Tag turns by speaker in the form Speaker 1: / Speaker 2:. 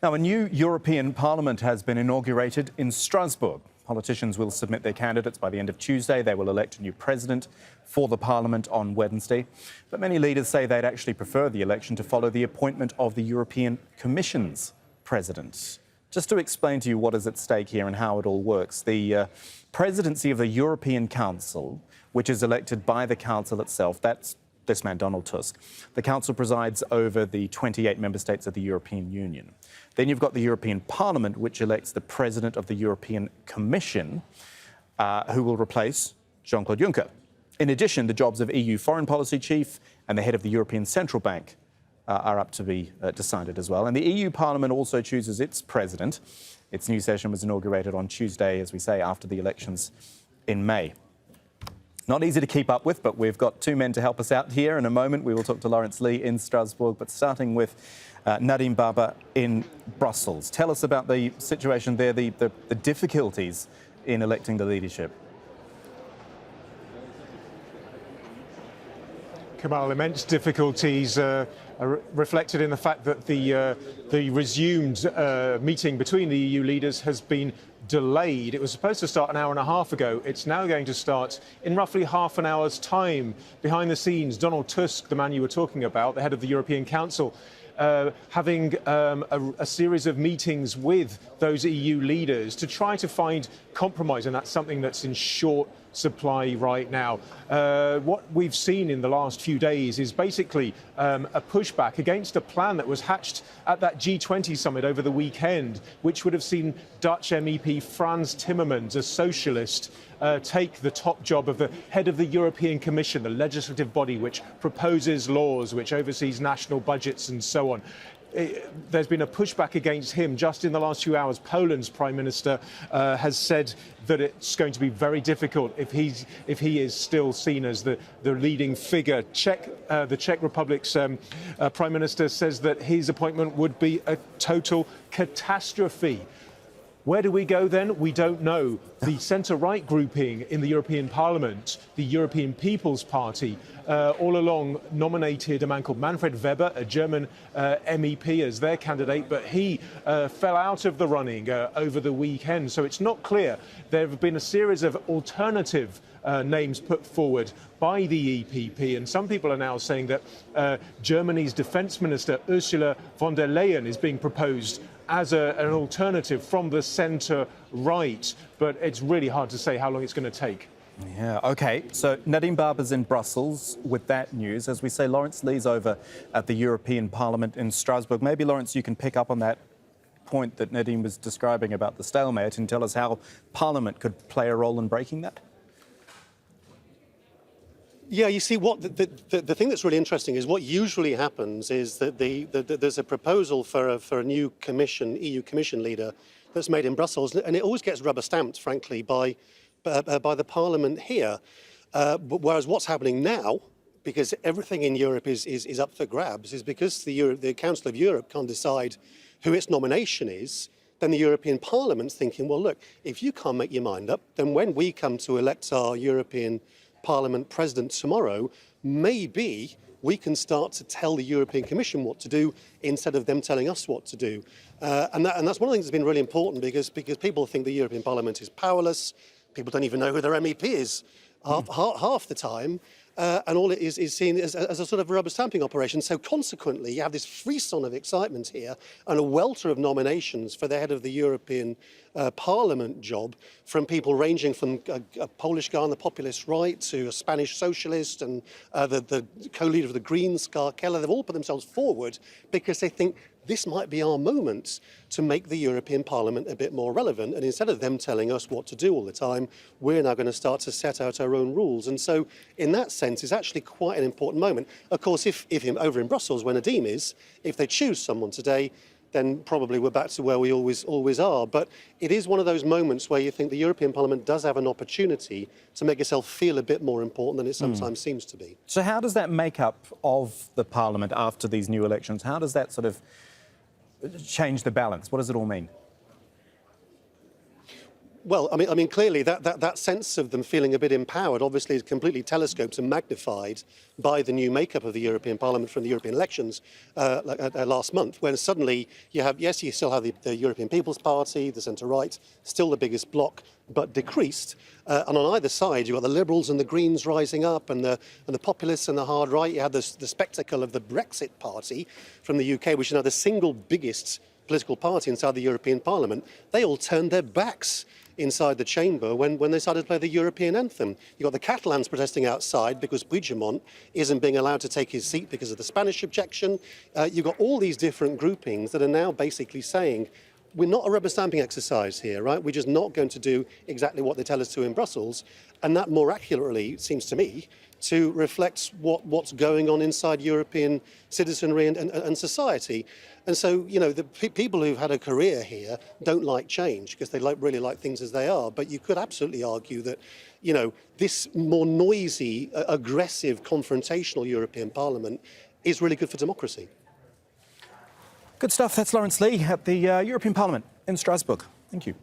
Speaker 1: Now, a new European Parliament has been inaugurated in Strasbourg. Politicians will submit their candidates by the end of Tuesday. They will elect a new president for the Parliament on Wednesday. But many leaders say they'd actually prefer the election to follow the appointment of the European Commission's president. Just to explain to you what is at stake here and how it all works, the presidency of the European Council, which is elected by the Council itself, that's this man, Donald Tusk. The Council presides over the 28 member states of the European Union. Then you've got the European Parliament, which elects the President of the European Commission, who will replace Jean-Claude Juncker. In addition, the jobs of EU Foreign Policy Chief and the head of the European Central Bank are up to be decided as well. And the EU Parliament also chooses its president. Its new session was inaugurated on Tuesday, as we say, after the elections in May. Not easy to keep up with, but we've got two men to help us out here. In a moment, we will talk to Laurence Lee in Strasbourg, but starting with Nadim Baba in Brussels. Tell us about the situation there, the difficulties in electing the leadership.
Speaker 2: Kamal, immense difficulties are reflected in the fact that the resumed meeting between the EU leaders has been delayed. It was supposed to start an hour and a half ago. It's now going to start in roughly half an hour's time. Behind the scenes, Donald Tusk, the man you were talking about, the head of the European Council, having a series of meetings with those EU leaders to try to find compromise, and that's something that's in short supply right now. What we've seen in the last few days is basically a pushback against a plan that was hatched at that G20 summit over the weekend, which would have seen Dutch MEP Frans Timmermans, a socialist, take the top job of the head of the European Commission, the legislative body which proposes laws, which oversees national budgets and so on. There's been a pushback against him. Just in the last few hours, Poland's Prime Minister has said that it's going to be very difficult if he is still seen as the leading figure. The Czech Republic's Prime Minister says that his appointment would be a total catastrophe. Where do we go then? We don't know. The centre-right grouping in the European Parliament, the European People's Party, all along nominated a man called Manfred Weber, a German MEP, as their candidate, but he fell out of the running over the weekend. So it's not clear. There have been a series of alternative names put forward by the EPP, and some people are now saying that Germany's Defence Minister Ursula von der Leyen is being proposed as an alternative from the centre-right, but it's really hard to say how long it's going to take.
Speaker 1: Yeah, OK. So Nadim Baba's in Brussels with that news. As we say, Laurence Lee's over at the European Parliament in Strasbourg. Maybe, Laurence, you can pick up on that point that Nadim was describing about the stalemate and tell us how Parliament could play a role in breaking that?
Speaker 3: Yeah, you see, what the thing that's really interesting is what usually happens is that there's a proposal for a new commission, EU Commission leader, that's made in Brussels, and it always gets rubber stamped, frankly, by the Parliament here. Whereas what's happening now, because everything in Europe is up for grabs, is because the Council of Europe can't decide who its nomination is. Then the European Parliament's thinking, well, look, if you can't make your mind up, then when we come to elect our European Parliament President tomorrow, maybe we can start to tell the European Commission what to do instead of them telling us what to do. And that's one of the things that's been really important because people think the European Parliament is powerless. People don't even know who their MEP is half the time. And all it is seen as a sort of rubber stamping operation. So consequently, you have this frisson of excitement here and a welter of nominations for the head of the European Parliament job from people ranging from a Polish guy on the populist right to a Spanish socialist and the co-leader of the Greens, Ska Keller. They've all put themselves forward because they think this might be our moment to make the European Parliament a bit more relevant. And instead of them telling us what to do all the time, we're now going to start to set out our own rules. And so in that sense, it's actually quite an important moment. Of course, if over in Brussels, where Nadim is, if they choose someone today, then probably we're back to where we always are. But it is one of those moments where you think the European Parliament does have an opportunity to make itself feel a bit more important than it sometimes seems to be.
Speaker 1: So how does that makeup of the Parliament after these new elections, how does that sort of change the balance? What does it all mean?
Speaker 3: Well, I mean, clearly that sense of them feeling a bit empowered obviously is completely telescoped and magnified by the new makeup of the European Parliament from the European elections last month, when suddenly you still have the European People's Party, the centre-right, still the biggest bloc, but decreased. And on either side, you've got the Liberals and the Greens rising up, and the populists and the hard right. You had the spectacle of the Brexit Party from the UK, which is now the single biggest political party inside the European Parliament. They all turned their backs inside the chamber when they started to play the European anthem. You've got the Catalans protesting outside because Puigdemont isn't being allowed to take his seat because of the Spanish objection. You've got all these different groupings that are now basically saying, we're not a rubber stamping exercise here, right? We're just not going to do exactly what they tell us to in Brussels. And that more accurately, it seems to me, to reflect what's going on inside European citizenry and society. And so, you know, the people who've had a career here don't like change because they really like things as they are. But you could absolutely argue that, you know, this more noisy, aggressive, confrontational European Parliament is really good for democracy.
Speaker 1: Good stuff. That's Laurence Lee at the European Parliament in Strasbourg. Thank you.